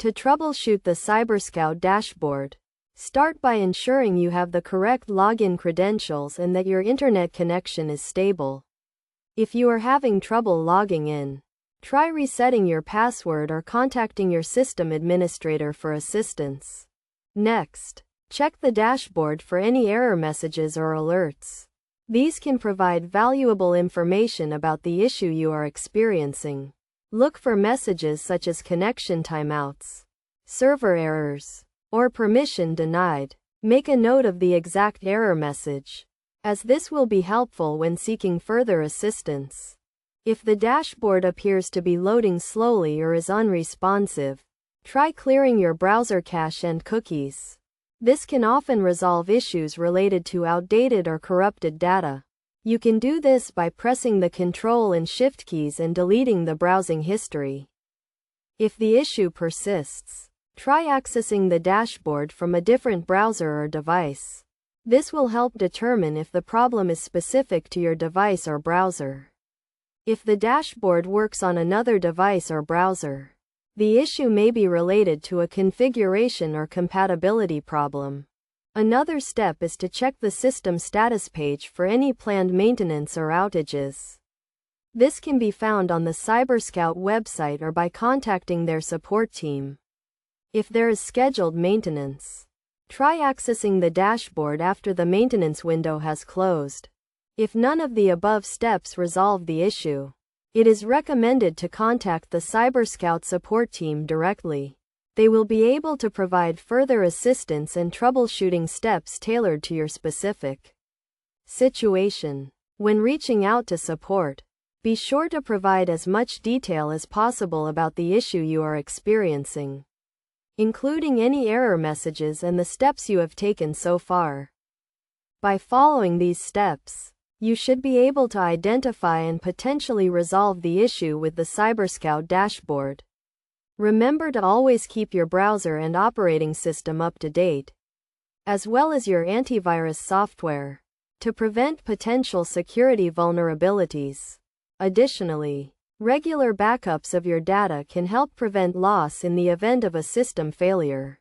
To troubleshoot the CyberScout dashboard, start by ensuring you have the correct login credentials and that your internet connection is stable. If you are having trouble logging in, try resetting your password or contacting your system administrator for assistance. Next, check the dashboard for any error messages or alerts. These can provide valuable information about the issue you are experiencing. Look for messages such as connection timeouts, server errors, or permission denied. Make a note of the exact error message, as this will be helpful when seeking further assistance. If the dashboard appears to be loading slowly or is unresponsive, try clearing your browser cache and cookies. This can often resolve issues related to outdated or corrupted data. You can do this by pressing the Ctrl and Shift keys and deleting the browsing history. If the issue persists, try accessing the dashboard from a different browser or device. This will help determine if the problem is specific to your device or browser. If the dashboard works on another device or browser, the issue may be related to a configuration or compatibility problem. Another step is to check the system status page for any planned maintenance or outages. This can be found on the CyberScout website or by contacting their support team. If there is scheduled maintenance, try accessing the dashboard after the maintenance window has closed. If none of the above steps resolve the issue, it is recommended to contact the CyberScout support team directly. They will be able to provide further assistance and troubleshooting steps tailored to your specific situation. When reaching out to support, be sure to provide as much detail as possible about the issue you are experiencing, including any error messages and the steps you have taken so far. By following these steps, you should be able to identify and potentially resolve the issue with the CyberScout dashboard. Remember to always keep your browser and operating system up to date, as well as your antivirus software, to prevent potential security vulnerabilities. Additionally, regular backups of your data can help prevent loss in the event of a system failure.